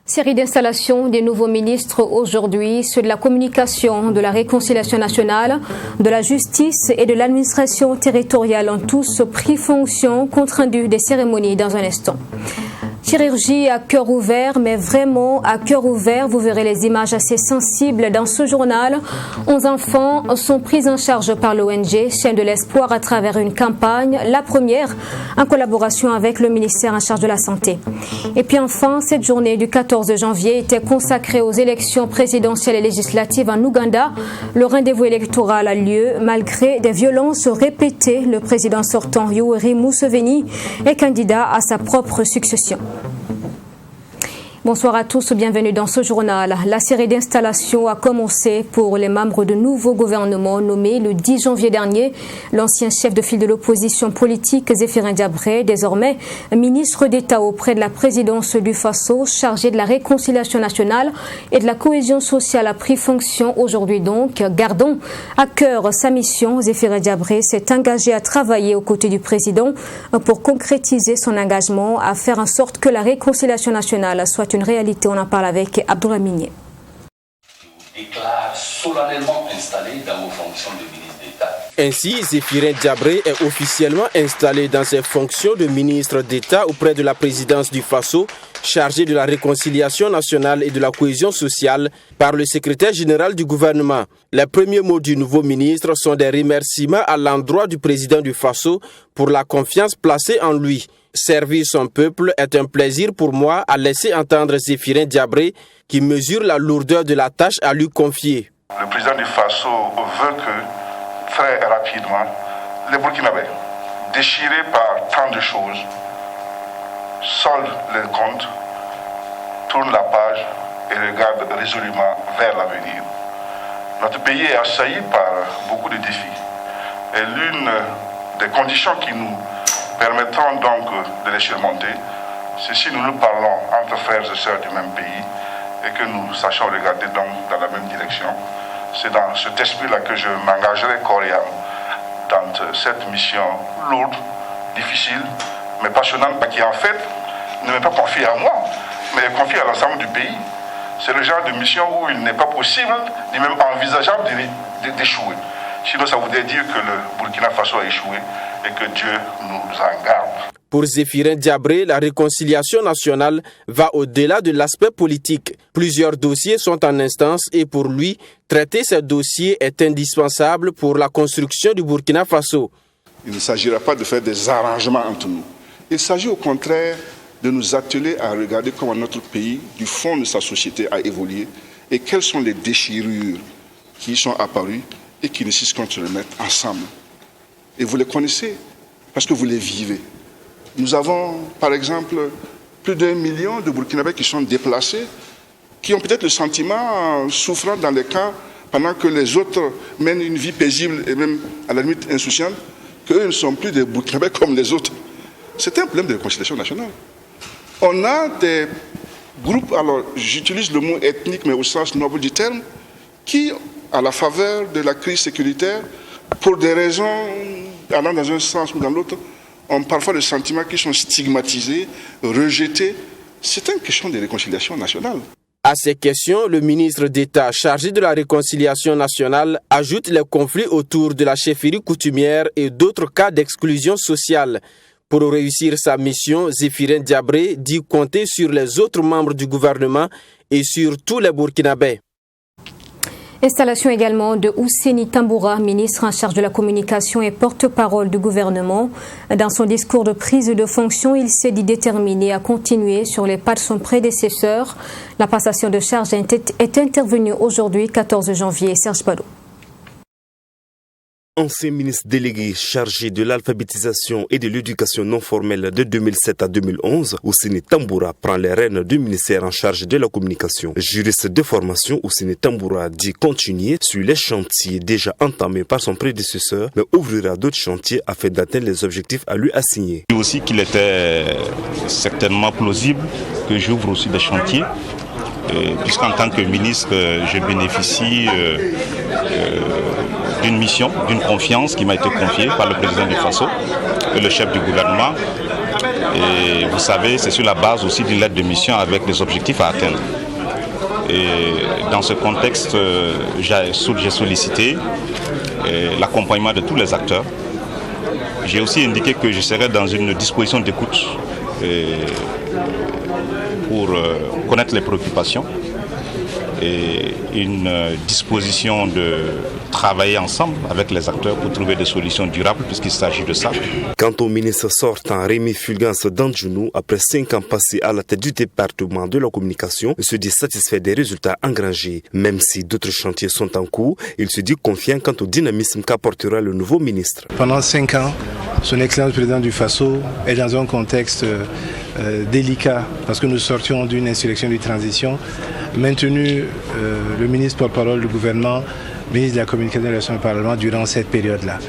Série d'installations des nouveaux ministres aujourd'hui, ceux de la communication, de la réconciliation nationale, de la justice et de l'administration territoriale ont tous pris fonction, compte rendu des cérémonies dans un instant. Chirurgie à cœur ouvert, mais vraiment à cœur ouvert, vous verrez les images assez sensibles dans ce journal. 11 enfants sont pris en charge par l'ONG Chaîne de l'Espoir à travers une campagne, la première en collaboration avec le ministère en charge de la Santé. Et puis enfin, cette journée du 14 janvier était consacrée aux élections présidentielles et législatives en Ouganda. Le rendez-vous électoral a lieu malgré des violences répétées. Le président sortant Yoweri Museveni est candidat à sa propre succession. Bonsoir à tous, bienvenue dans ce journal. La série d'installations a commencé pour les membres de nouveaux gouvernements nommés le 10 janvier dernier. L'ancien chef de file de l'opposition politique, Zéphirin Diabré, désormais ministre d'État auprès de la présidence du Faso, chargé de la réconciliation nationale et de la cohésion sociale, a pris fonction aujourd'hui donc. Gardons à cœur sa mission. Zéphirin Diabré s'est engagé à travailler aux côtés du président pour concrétiser son engagement à faire en sorte que la réconciliation nationale soit une réalité. On en parle avec Abdoulaye Migné. Je vous déclare solennellement installé dans vos fonctions de ministre d'État. Ainsi, Zéphirin Diabré est officiellement installé dans ses fonctions de ministre d'État auprès de la présidence du Faso, chargé de la réconciliation nationale et de la cohésion sociale par le secrétaire général du gouvernement. Les premiers mots du nouveau ministre sont des remerciements à l'endroit du président du Faso pour la confiance placée en lui. Servir son peuple est un plaisir pour moi, a laissé entendre Zéphirin Diabré, qui mesure la lourdeur de la tâche à lui confier. Le président du Faso veut que, très rapidement, les Burkinabés, déchirés par tant de choses, soldent les comptes, tournent la page et regardent résolument vers l'avenir. Notre pays est assailli par beaucoup de défis. Et l'une des conditions qui nous permettront donc de les surmonter, c'est si nous nous parlons entre frères et sœurs du même pays et que nous sachions regarder donc dans la même direction. C'est dans cet esprit-là que je m'engagerai corps et âme dans cette mission lourde, difficile, mais passionnante, qui en fait ne m'est pas confiée à moi, mais est confiée à l'ensemble du pays. C'est le genre de mission où il n'est pas possible, ni même envisageable d'échouer. Sinon, ça voudrait dire que le Burkina Faso a échoué et que Dieu nous en garde. Pour Zéphirin Diabré, la réconciliation nationale va au-delà de l'aspect politique. Plusieurs dossiers sont en instance et pour lui, traiter ces dossiers est indispensable pour la construction du Burkina Faso. Il ne s'agira pas de faire des arrangements entre nous. Il s'agit au contraire de nous atteler à regarder comment notre pays, du fond de sa société, a évolué et quelles sont les déchirures qui y sont apparues et qui nécessitent qu'on se remette ensemble. Et vous les connaissez parce que vous les vivez. Nous avons, par exemple, plus d'1 million de Burkinabés qui sont déplacés, qui ont peut-être le sentiment, souffrant dans les camps, pendant que les autres mènent une vie paisible et même à la limite insouciante, qu'eux ne sont plus des Burkinabés comme les autres. C'est un problème de réconciliation nationale. On a des groupes, alors j'utilise le mot ethnique, mais au sens noble du terme, qui, à la faveur de la crise sécuritaire, pour des raisons allant dans un sens ou dans l'autre, ont parfois le sentiment qu'ils sont stigmatisés, rejetés. C'est une question de réconciliation nationale. À ces questions, le ministre d'État chargé de la réconciliation nationale ajoute les conflits autour de la chefferie coutumière et d'autres cas d'exclusion sociale. Pour réussir sa mission, Zéphirin Diabré dit compter sur les autres membres du gouvernement et sur tous les Burkinabés. Installation également de Ousseini Tamboura, ministre en charge de la communication et porte-parole du gouvernement. Dans son discours de prise de fonction, il s'est dit déterminé à continuer sur les pas de son prédécesseur. La passation de charge est intervenue aujourd'hui, 14 janvier. Serge Ballot. Ancien ministre délégué chargé de l'alphabétisation et de l'éducation non formelle de 2007 à 2011, Ousseini Tamboura prend les rênes du ministère en charge de la communication. Juriste de formation, Ousseini Tamboura dit continuer sur les chantiers déjà entamés par son prédécesseur, mais ouvrira d'autres chantiers afin d'atteindre les objectifs à lui assignés. Je dis aussi qu'il était certainement plausible que j'ouvre aussi des chantiers, puisqu'en tant que ministre, je bénéficie d'une mission, d'une confiance qui m'a été confiée par le président du Faso et le chef du gouvernement. Et vous savez, c'est sur la base aussi d'une lettre de mission avec des objectifs à atteindre. Et dans ce contexte, j'ai sollicité l'accompagnement de tous les acteurs. J'ai aussi indiqué que je serai dans une disposition d'écoute pour connaître les préoccupations et une disposition de travailler ensemble avec les acteurs pour trouver des solutions durables puisqu'il s'agit de ça. Quant au ministre sortant Rémi Fulgence Dandjounou, après 5 ans passés à la tête du département de la communication, il se dit satisfait des résultats engrangés. Même si d'autres chantiers sont en cours, il se dit confiant quant au dynamisme qu'apportera le nouveau ministre. Pendant 5 ans, son Excellence président du Faso est dans un contexte délicat parce que nous sortions d'une insurrection de transition. Maintenu le ministre porte-parole du gouvernement, ministre de la communication et des relations avec le Parlement durant cette période-là.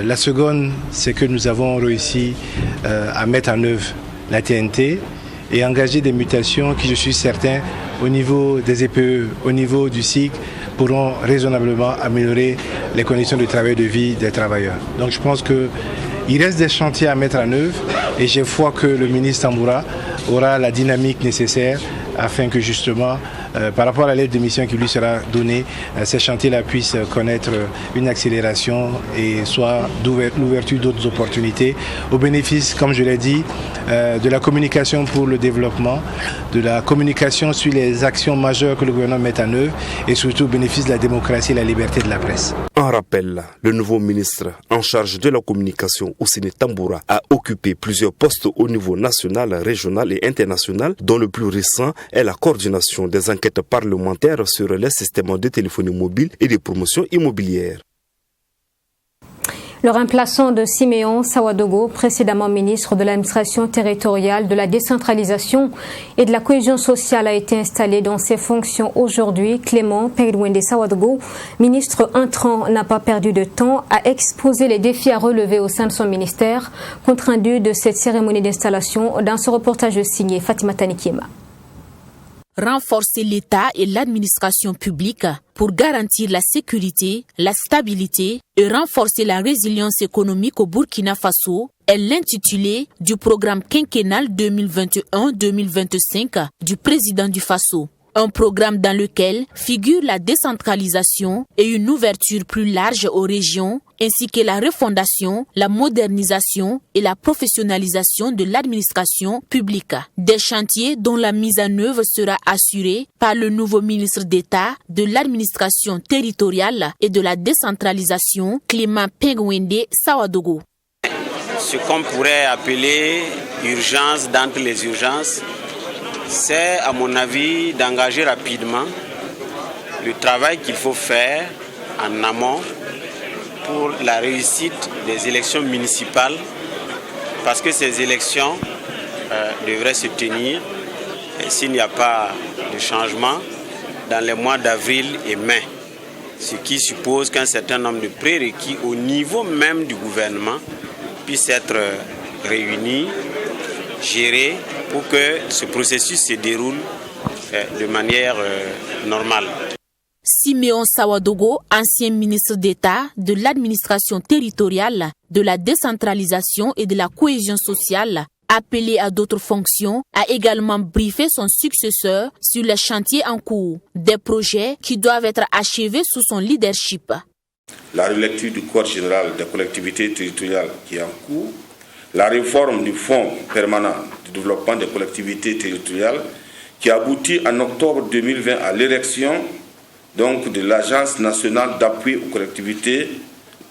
La seconde, c'est que nous avons réussi à mettre en œuvre la TNT et engager des mutations qui, je suis certain, au niveau des EPE, au niveau du SIC, pourront raisonnablement améliorer les conditions de travail et de vie des travailleurs. Donc je pense qu'il reste des chantiers à mettre en œuvre et j'ai foi que le ministre Tamboura aura la dynamique nécessaire afin que justement, par rapport à la lettre de mission qui lui sera donnée, ces chantiers-là puissent connaître une accélération et soit l'ouverture d'autres opportunités au bénéfice, comme je l'ai dit, de la communication pour le développement, de la communication sur les actions majeures que le gouvernement met en œuvre et surtout au bénéfice de la démocratie et de la liberté de la presse. En rappel, le nouveau ministre en charge de la communication, Ousseini Tamboura, a occupé plusieurs postes au niveau national, régional et international, dont le plus récent est la coordination des enquêtes parlementaires sur les systèmes de téléphonie mobile et des promotions immobilières. Le remplaçant de Siméon Sawadogo, précédemment ministre de l'administration territoriale, de la décentralisation et de la cohésion sociale, a été installé dans ses fonctions aujourd'hui. Clément Pegwende Sawadogo, ministre entrant, n'a pas perdu de temps à exposer les défis à relever au sein de son ministère. Compte rendu de cette cérémonie d'installation dans ce reportage signé Fatima Tanikiema. Renforcer l'État et l'administration publique pour garantir la sécurité, la stabilité et renforcer la résilience économique au Burkina Faso est l'intitulé du programme quinquennal 2021-2025 du président du Faso. Un programme dans lequel figure la décentralisation et une ouverture plus large aux régions, ainsi que la refondation, la modernisation et la professionnalisation de l'administration publique. Des chantiers dont la mise en œuvre sera assurée par le nouveau ministre d'État de l'administration territoriale et de la décentralisation, Clément Pegwende Sawadogo. Ce qu'on pourrait appeler urgence d'entre les urgences, c'est à mon avis d'engager rapidement le travail qu'il faut faire en amont pour la réussite des élections municipales, parce que ces élections devraient se tenir, et s'il n'y a pas de changement, dans les mois d'avril et mai, ce qui suppose qu'un certain nombre de prérequis au niveau même du gouvernement puissent être réunis, gérés, pour que ce processus se déroule de manière normale. Siméon Sawadogo, ancien ministre d'État de l'administration territoriale, de la décentralisation et de la cohésion sociale, appelé à d'autres fonctions, a également briefé son successeur sur les chantiers en cours, des projets qui doivent être achevés sous son leadership. La relecture du Code général des collectivités territoriales qui est en cours, la réforme du Fonds permanent de développement des collectivités territoriales qui aboutit en octobre 2020 à l'érection donc de l'Agence nationale d'appui aux collectivités,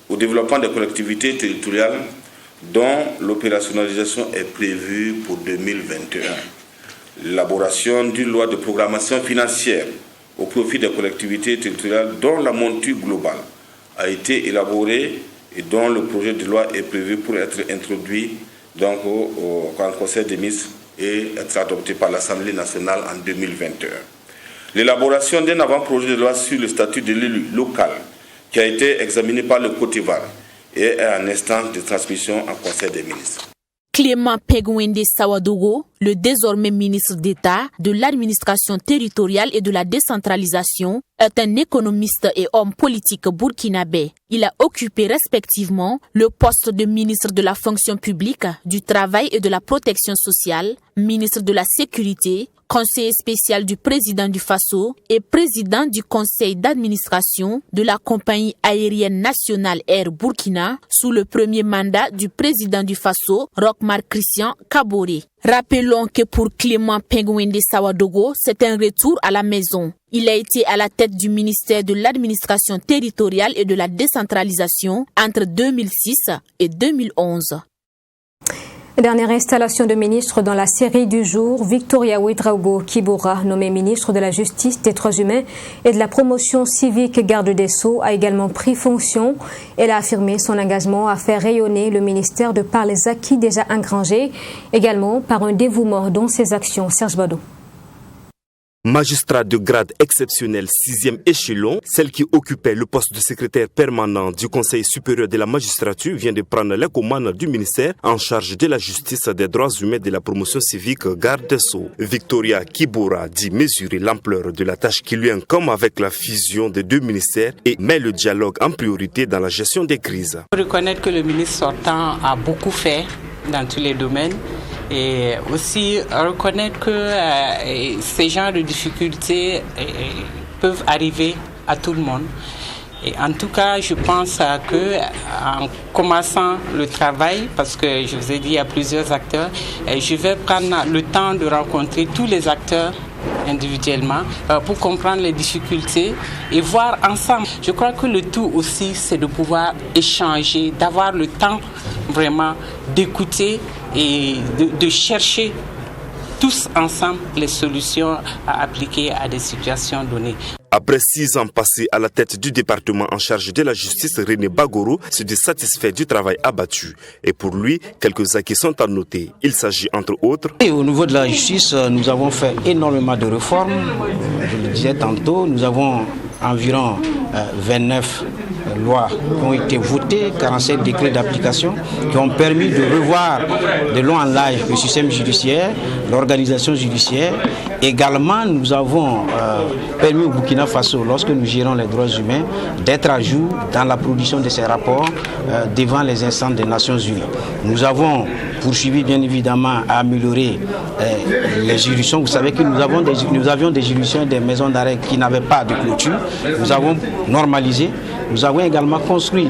au développement des collectivités territoriales dont l'opérationnalisation est prévue pour 2021. L'élaboration d'une loi de programmation financière au profit des collectivités territoriales dont la monture globale a été élaboré et dont le projet de loi est prévu pour être introduit donc, au Conseil des ministres et être adopté par l'Assemblée nationale en 2021. L'élaboration d'un avant-projet de loi sur le statut de l'élu local qui a été examiné par le Côte d'Ivoire et est en instance de transmission en Conseil des ministres. Clément Pegwende Sawadogo, le désormais ministre d'État de l'administration territoriale et de la décentralisation, est un économiste et homme politique burkinabé. Il a occupé respectivement le poste de ministre de la fonction publique, du travail et de la protection sociale, ministre de la sécurité, conseiller spécial du président du Faso et président du conseil d'administration de la compagnie aérienne nationale Air Burkina sous le premier mandat du président du Faso, Rochmark Christian Kaboré. Rappelons que pour Clément Pegwende Sawadogo, c'est un retour à la maison. Il a été à la tête du ministère de l'administration territoriale et de la décentralisation entre 2006 et 2011. Dernière installation de ministre dans la série du jour, Victoria Ouedraogo Kibora, nommée ministre de la Justice, des Droits humains et de la promotion civique garde des Sceaux, a également pris fonction. Elle a affirmé son engagement à faire rayonner le ministère de par les acquis déjà engrangés, également par un dévouement dans ses actions. Serge Bado. Magistrat de grade exceptionnel 6e échelon, celle qui occupait le poste de secrétaire permanent du Conseil supérieur de la magistrature vient de prendre les commandes du ministère en charge de la justice, des droits humains et de la promotion civique garde des Sceaux. Victoria Kibora dit mesurer l'ampleur de la tâche qui lui incombe avec la fusion des deux ministères et met le dialogue en priorité dans la gestion des crises. Il faut reconnaître que le ministre sortant a beaucoup fait dans tous les domaines. Et aussi reconnaître que ces genres de difficultés peuvent arriver à tout le monde. Et en tout cas, je pense que en commençant le travail, parce que je vous ai dit il y a plusieurs acteurs, je vais prendre le temps de rencontrer tous les acteurs individuellement pour comprendre les difficultés et voir ensemble. Je crois que le tout aussi, c'est de pouvoir échanger, d'avoir le temps vraiment d'écouter et de chercher tous ensemble les solutions à appliquer à des situations données. Après 6 ans passés à la tête du département en charge de la justice, René Bagoro se dit satisfait du travail abattu. Et pour lui, quelques acquis sont à noter. Il s'agit entre autres... Et au niveau de la justice, nous avons fait énormément de réformes. Je le disais tantôt, nous avons environ 29 lois qui ont été votées, 47 décrets d'application qui ont permis de revoir de long en large le système judiciaire, l'organisation judiciaire. Également, nous avons permis au Burkina Faso, lorsque nous gérons les droits humains, d'être à jour dans la production de ces rapports devant les instances des Nations Unies. Nous avons poursuivi bien évidemment à améliorer les juridictions. Vous savez que nous avions des juridictions et des maisons d'arrêt qui n'avaient pas de clôture. Nous avons normalisé. Nous avons également construit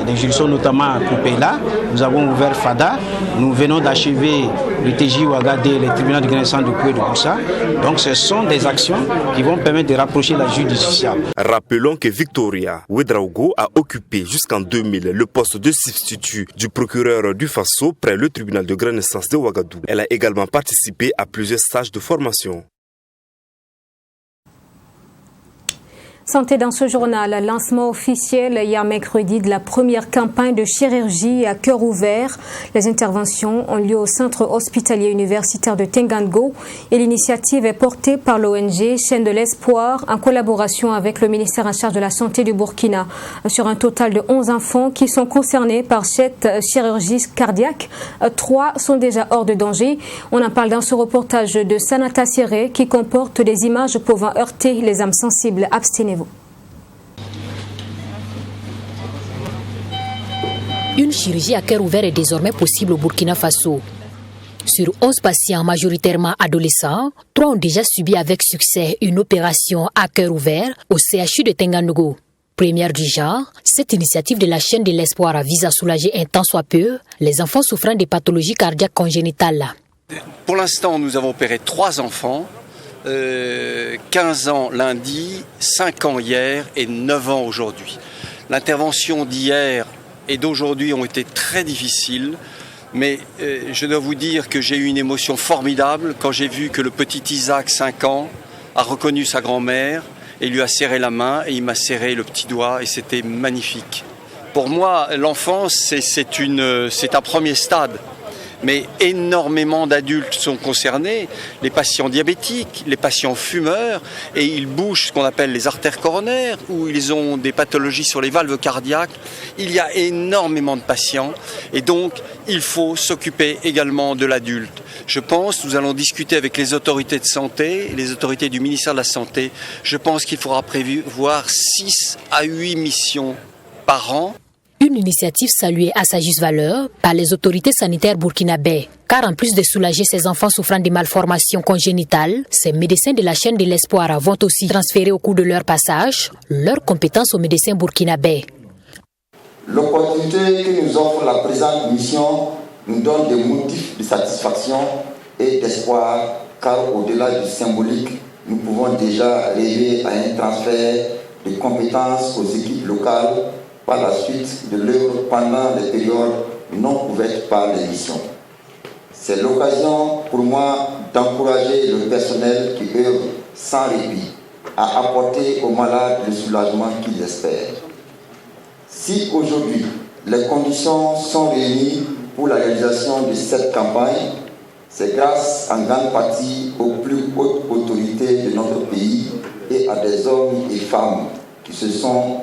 des juridictions, notamment à Koupéla. Nous avons ouvert FADA. Nous venons d'achever le TJ Ouagadé, les tribunaux de grande instance de Koué de Boussa. Donc ce sont des actions qui vont permettre de rapprocher la justice. Rappelons que Victoria Ouedraogo a occupé jusqu'en 2000 le poste de substitut du procureur du Faso près le tribunal de grande instance de Ouagadougou. Elle a également participé à plusieurs stages de formation. Santé dans ce journal, lancement officiel hier mercredi de la première campagne de chirurgie à cœur ouvert. Les interventions ont lieu au centre hospitalier universitaire de Tengango et l'initiative est portée par l'ONG Chaîne de l'Espoir en collaboration avec le ministère en charge de la santé du Burkina. Sur un total de 11 enfants qui sont concernés par cette chirurgie cardiaque, 3 sont déjà hors de danger. On en parle dans ce reportage de Sanata Siré qui comporte des images pouvant heurter les âmes sensibles. Abstenez-vous. Une chirurgie à cœur ouvert est désormais possible au Burkina Faso. Sur 11 patients majoritairement adolescents, 3 ont déjà subi avec succès une opération à cœur ouvert au CHU de Tengango. Première du genre, cette initiative de la chaîne de l'espoir vise à soulager un tant soit peu les enfants souffrant des pathologies cardiaques congénitales. Pour l'instant, nous avons opéré 3 enfants, 15 ans lundi, 5 ans hier et 9 ans aujourd'hui. L'intervention d'hier et d'aujourd'hui ont été très difficiles, mais je dois vous dire que j'ai eu une émotion formidable quand j'ai vu que le petit Isaac, 5 ans, a reconnu sa grand-mère et il lui a serré la main et il m'a serré le petit doigt et c'était magnifique. Pour moi, l'enfance, c'est un premier stade. Mais énormément d'adultes sont concernés, les patients diabétiques, les patients fumeurs, et ils bougent ce qu'on appelle les artères coronaires, ou ils ont des pathologies sur les valves cardiaques. Il y a énormément de patients, et donc il faut s'occuper également de l'adulte. Je pense, nous allons discuter avec les autorités de santé, les autorités du ministère de la Santé, je pense qu'il faudra prévoir 6 à 8 missions par an. Une initiative saluée à sa juste valeur par les autorités sanitaires burkinabais. Car en plus de soulager ces enfants souffrant de malformations congénitales, ces médecins de la chaîne de l'espoir vont aussi transférer au cours de leur passage leurs compétences aux médecins burkinabais. L'opportunité que nous offre la présente mission nous donne des motifs de satisfaction et d'espoir, car au-delà du symbolique, nous pouvons déjà rêver à un transfert de compétences aux équipes locales par la suite de l'œuvre pendant les périodes non couvertes par les missions. C'est l'occasion pour moi d'encourager le personnel qui œuvre sans répit à apporter aux malades le soulagement qu'ils espèrent. Si aujourd'hui les conditions sont réunies pour la réalisation de cette campagne, c'est grâce en grande partie aux plus hautes autorités de notre pays et à des hommes et femmes qui se sont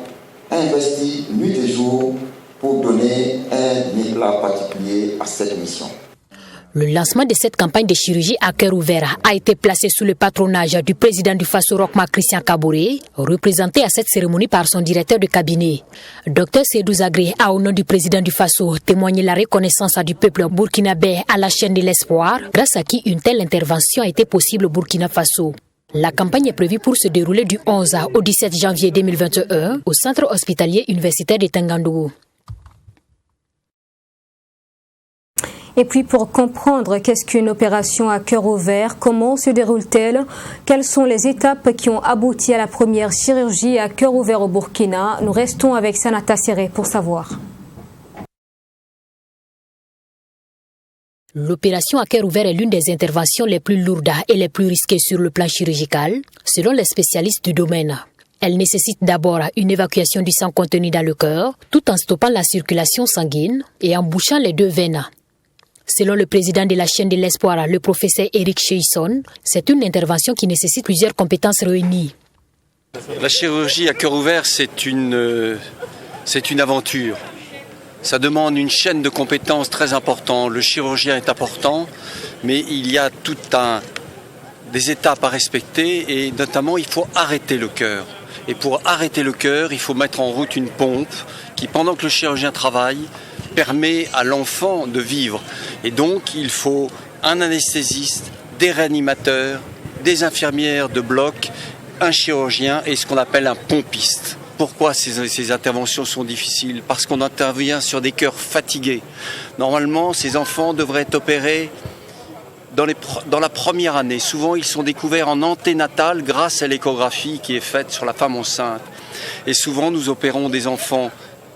investi nuit et jour pour donner un éclat particulier à cette mission. Le lancement de cette campagne de chirurgie à cœur ouvert a été placé sous le patronage du président du Faso Roch Marc Christian Kaboré, représenté à cette cérémonie par son directeur de cabinet. Dr Seydou Zagré a, au nom du président du Faso, témoigné la reconnaissance du peuple burkinabé à la chaîne de l'espoir, grâce à qui une telle intervention a été possible au Burkina Faso. La campagne est prévue pour se dérouler du 11 au 17 janvier 2021 au centre hospitalier universitaire de Tangandougou. Et puis pour comprendre qu'est-ce qu'une opération à cœur ouvert, comment se déroule-t-elle, quelles sont les étapes qui ont abouti à la première chirurgie à cœur ouvert au Burkina, nous restons avec Sanata Serré pour savoir. L'opération à cœur ouvert est l'une des interventions les plus lourdes et les plus risquées sur le plan chirurgical, selon les spécialistes du domaine. Elle nécessite d'abord une évacuation du sang contenu dans le cœur, tout en stoppant la circulation sanguine et en bouchant les 2 veines. Selon le président de la chaîne de l'espoir, le professeur Eric Cheisson, c'est une intervention qui nécessite plusieurs compétences réunies. La chirurgie à cœur ouvert, c'est une aventure. Ça demande une chaîne de compétences très importante. Le chirurgien est important, mais il y a des étapes à respecter et notamment il faut arrêter le cœur. Et pour arrêter le cœur, il faut mettre en route une pompe qui, pendant que le chirurgien travaille, permet à l'enfant de vivre. Et donc il faut un anesthésiste, des réanimateurs, des infirmières de bloc, un chirurgien et ce qu'on appelle un pompiste. Pourquoi ces interventions sont difficiles? Parce qu'on intervient sur des cœurs fatigués. Normalement, ces enfants devraient être opérés dans la première année. Souvent, ils sont découverts en anténatal grâce à l'échographie qui est faite sur la femme enceinte. Et souvent, nous opérons des enfants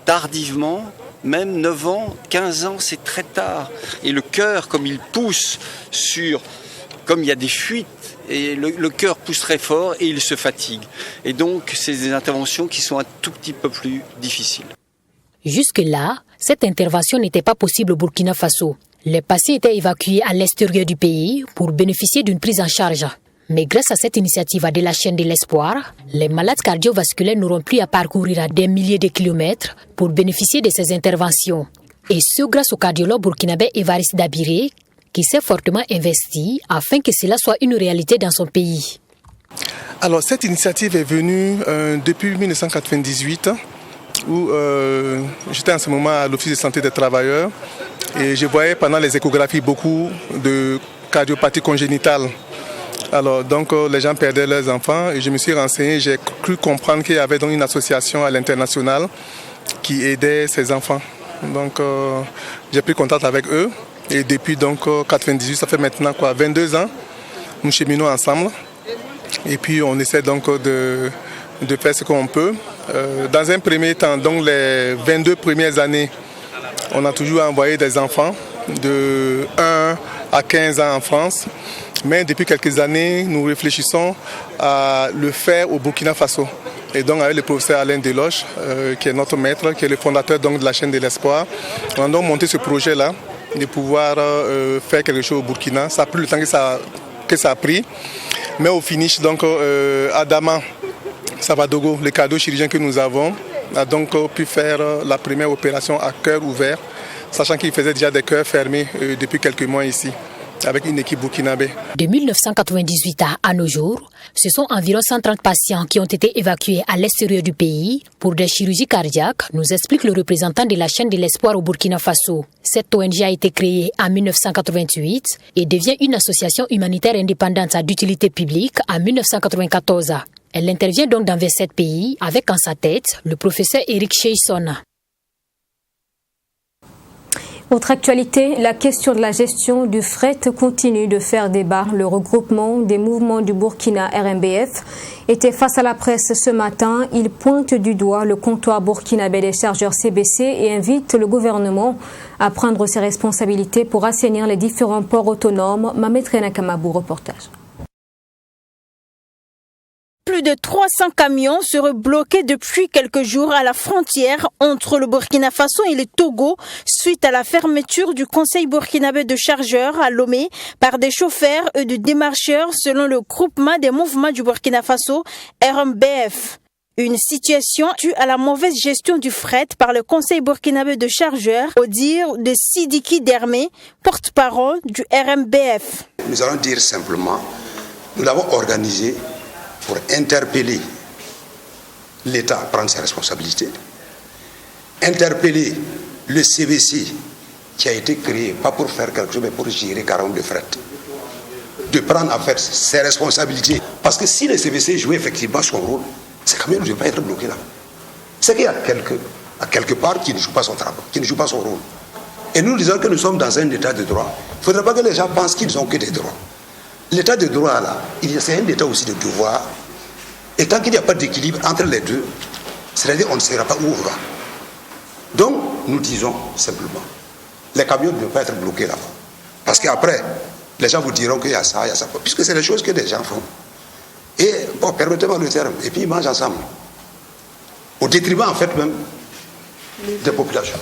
tardivement, même 9 ans, 15 ans, c'est très tard. Et le cœur, comme il pousse comme il y a des fuites, et le cœur pousse très fort et il se fatigue. Et donc, c'est des interventions qui sont un tout petit peu plus difficiles. Jusque-là, cette intervention n'était pas possible au Burkina Faso. Les patients étaient évacués à l'extérieur du pays pour bénéficier d'une prise en charge. Mais grâce à cette initiative de la chaîne de l'espoir, les malades cardiovasculaires n'auront plus à parcourir des milliers de kilomètres pour bénéficier de ces interventions. Et ce grâce au cardiologue burkinabé Évariste Dabiré, qui s'est fortement investi afin que cela soit une réalité dans son pays. Alors cette initiative est venue depuis 1998 où j'étais en ce moment à l'Office de santé des travailleurs et je voyais pendant les échographies beaucoup de cardiopathie congénitale. Alors donc les gens perdaient leurs enfants et je me suis renseigné, j'ai cru comprendre qu'il y avait donc une association à l'international qui aidait ces enfants. Donc j'ai pris contact avec eux. Et depuis donc 98, ça fait maintenant 22 ans, nous cheminons ensemble. Et puis on essaie donc de faire ce qu'on peut. Dans un premier temps, donc les 22 premières années, on a toujours envoyé des enfants de 1 à 15 ans en France. Mais depuis quelques années, nous réfléchissons à le faire au Burkina Faso. Et donc avec le professeur Alain Deloche, qui est notre maître, qui est le fondateur donc, de la chaîne de l'espoir, on a donc monté ce projet-là, de pouvoir faire quelque chose au Burkina. Ça a pris le temps que ça a pris. Mais au finish, donc, Adama Savadogo, le cardio-chirurgien que nous avons, a donc pu faire la première opération à cœur ouvert, sachant qu'il faisait déjà des cœurs fermés depuis quelques mois ici, avec une équipe burkinabé. De 1998 à nos jours, ce sont environ 130 patients qui ont été évacués à l'extérieur du pays pour des chirurgies cardiaques, nous explique le représentant de la chaîne de l'espoir au Burkina Faso. Cette ONG a été créée en 1988 et devient une association humanitaire indépendante d'utilité publique en 1994. Elle intervient donc dans 27 pays avec en sa tête le professeur Eric Cheisson. Autre actualité, la question de la gestion du fret continue de faire débat. Le regroupement des mouvements du Burkina RMBF était face à la presse ce matin. Il pointe du doigt le comptoir burkinabé des chargeurs CBC et invite le gouvernement à prendre ses responsabilités pour assainir les différents ports autonomes. Mamet Renakamabou, reportage. Plus de 300 camions seraient bloqués depuis quelques jours à la frontière entre le Burkina Faso et le Togo suite à la fermeture du Conseil burkinabé de chargeurs à Lomé par des chauffeurs et des démarcheurs selon le groupement des mouvements du Burkina Faso RMBF. Une situation due à la mauvaise gestion du fret par le Conseil burkinabé de chargeurs, au dire de Sidiki Dermé, porte-parole du RMBF. Nous allons dire simplement, nous l'avons organisé pour interpeller l'État à prendre ses responsabilités, interpeller le CBC qui a été créé, pas pour faire quelque chose, mais pour gérer carrément le fret, de prendre en fait ses responsabilités. Parce que si le CBC jouait effectivement son rôle, ces camions ne devaient pas être bloqués là. C'est qu'il y a quelque part qui ne joue pas son travail, qui ne joue pas son rôle. Et nous disons que nous sommes dans un état de droit. Il ne faudrait pas que les gens pensent qu'ils n'ont que des droits. L'état de droit, là, c'est un état aussi de devoir. Et tant qu'il n'y a pas d'équilibre entre les deux, c'est-à-dire on ne saura pas où on va. Donc, nous disons simplement, les camions ne peuvent pas être bloqués là-bas. Parce qu'après, les gens vous diront qu'il y a ça, puisque c'est les choses que les gens font. Et, bon, permettez-moi le terme, et puis ils mangent ensemble. Au détriment, en fait, même, des populations.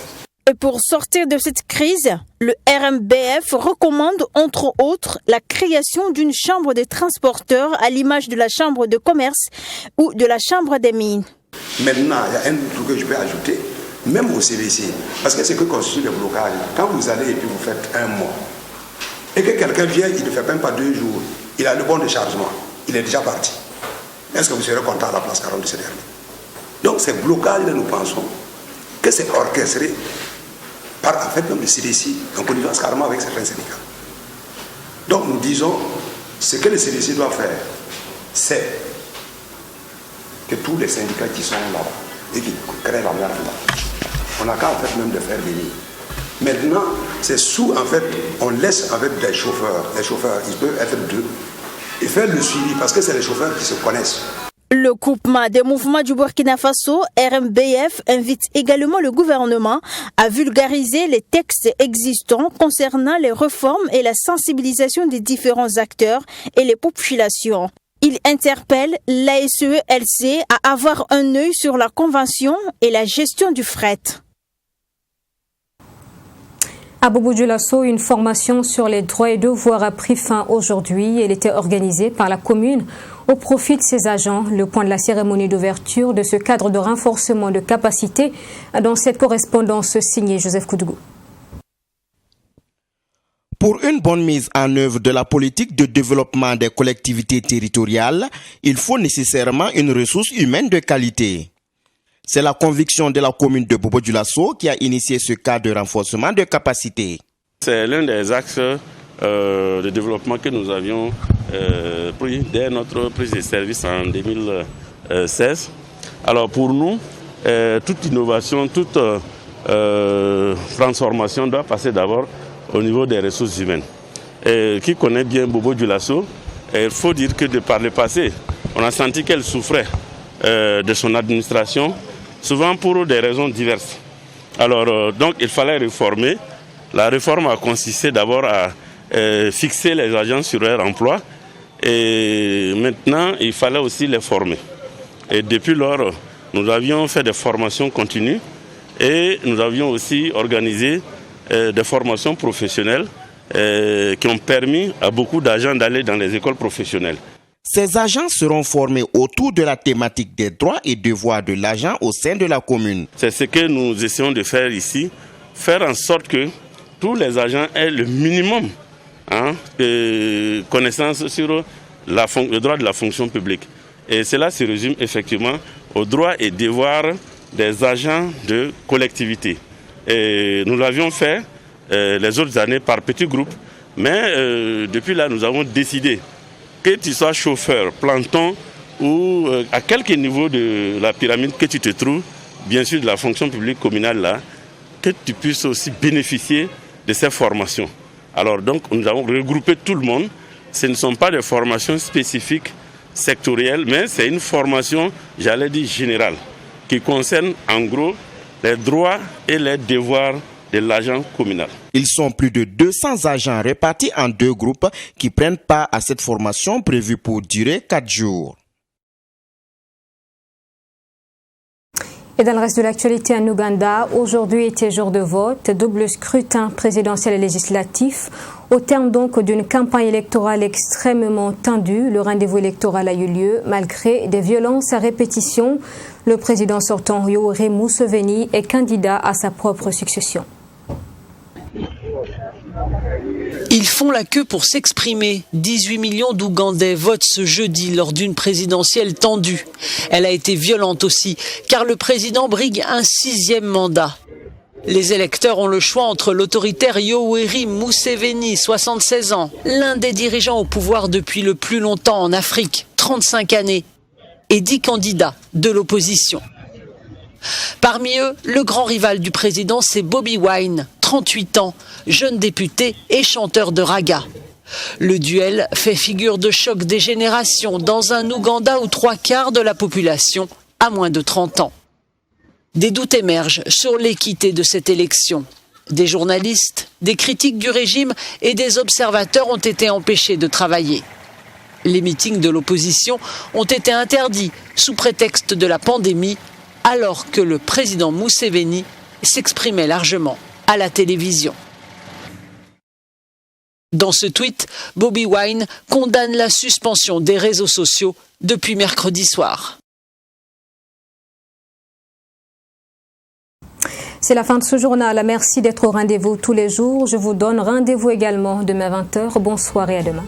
Et pour sortir de cette crise, le RMBF recommande entre autres la création d'une chambre des transporteurs à l'image de la chambre de commerce ou de la chambre des mines. Maintenant, il y a un truc que je peux ajouter, même au CBC, parce que c'est que constitue le blocage. Quand vous allez et puis vous faites un mois, et que quelqu'un vient, il ne fait même pas 2 jours, il a le bon de chargement, il est déjà parti. Est-ce que vous serez content à la place 40 de ce dernier? Donc ces blocages-là, nous pensons que c'est orchestré par en fait même le CDC, en connivence carrément avec certains syndicats. Donc nous disons, ce que le CDC doit faire, c'est que tous les syndicats qui sont là et qui créent la merde là, on n'a qu'à en fait même de faire venir. Maintenant, c'est sous en fait, on laisse en fait des chauffeurs. Les chauffeurs, ils peuvent être 2 et faire le suivi parce que c'est les chauffeurs qui se connaissent. Le groupement des mouvements du Burkina Faso, RMBF, invite également le gouvernement à vulgariser les textes existants concernant les réformes et la sensibilisation des différents acteurs et les populations. Il interpelle l'ASE-LC à avoir un œil sur la convention et la gestion du fret. À Bobo-Dioulasso, une formation sur les droits et devoirs a pris fin aujourd'hui. Elle était organisée par la commune au profit de ses agents. Le point de la cérémonie d'ouverture de ce cadre de renforcement de capacité dans cette correspondance signée Joseph Koudougou. Pour une bonne mise en œuvre de la politique de développement des collectivités territoriales, il faut nécessairement une ressource humaine de qualité. C'est la conviction de la commune de Bobo-Dioulasso qui a initié ce cadre de renforcement de capacité. C'est l'un des axes de développement que nous avions pris dès notre prise de service en 2016. Alors pour nous, toute innovation, toute transformation doit passer d'abord au niveau des ressources humaines. Et qui connaît bien Bobo-Dioulasso, il faut dire que de par le passé, on a senti qu'elle souffrait de son administration, souvent pour des raisons diverses. Alors donc il fallait réformer. La réforme a consisté d'abord à fixer les agents sur leur emploi. Et maintenant, il fallait aussi les former. Et depuis lors, nous avions fait des formations continues et nous avions aussi organisé des formations professionnelles qui ont permis à beaucoup d'agents d'aller dans les écoles professionnelles. Ces agents seront formés autour de la thématique des droits et devoirs de l'agent au sein de la commune. C'est ce que nous essayons de faire ici, faire en sorte que tous les agents aient le minimum de connaissances sur le droit de la fonction publique. Et cela se résume effectivement aux droits et devoirs des agents de collectivité. Et nous l'avions fait les autres années par petits groupes, mais depuis là nous avons décidé que tu sois chauffeur, planton ou à quelque niveau de la pyramide que tu te trouves, bien sûr de la fonction publique communale là, que tu puisses aussi bénéficier de ces formations. Alors donc nous avons regroupé tout le monde. Ce ne sont pas des formations spécifiques sectorielles, mais c'est une formation, j'allais dire générale, qui concerne en gros les droits et les devoirs de l'agent communal. Ils sont plus de 200 agents répartis en 2 groupes qui prennent part à cette formation prévue pour durer 4 jours. Et dans le reste de l'actualité en Ouganda, aujourd'hui était jour de vote, double scrutin présidentiel et législatif. Au terme donc d'une campagne électorale extrêmement tendue, le rendez-vous électoral a eu lieu malgré des violences à répétition. Le président sortant Yoweri Museveni est candidat à sa propre succession. Ils font la queue pour s'exprimer. 18 millions d'Ougandais votent ce jeudi lors d'une présidentielle tendue. Elle a été violente aussi, car le président brigue un 6e mandat. Les électeurs ont le choix entre l'autoritaire Yoweri Museveni, 76 ans, l'un des dirigeants au pouvoir depuis le plus longtemps en Afrique, 35 années, et 10 candidats de l'opposition. Parmi eux, le grand rival du président, c'est Bobi Wine, 38 ans, jeune député et chanteur de raga. Le duel fait figure de choc des générations dans un Ouganda où 3/4 de la population a moins de 30 ans. Des doutes émergent sur l'équité de cette élection. Des journalistes, des critiques du régime et des observateurs ont été empêchés de travailler. Les meetings de l'opposition ont été interdits sous prétexte de la pandémie, alors que le président Museveni s'exprimait largement à la télévision. Dans ce tweet, Bobi Wine condamne la suspension des réseaux sociaux depuis mercredi soir. C'est la fin de ce journal. Merci d'être au rendez-vous tous les jours. Je vous donne rendez-vous également demain 20h. Bonsoir et à demain.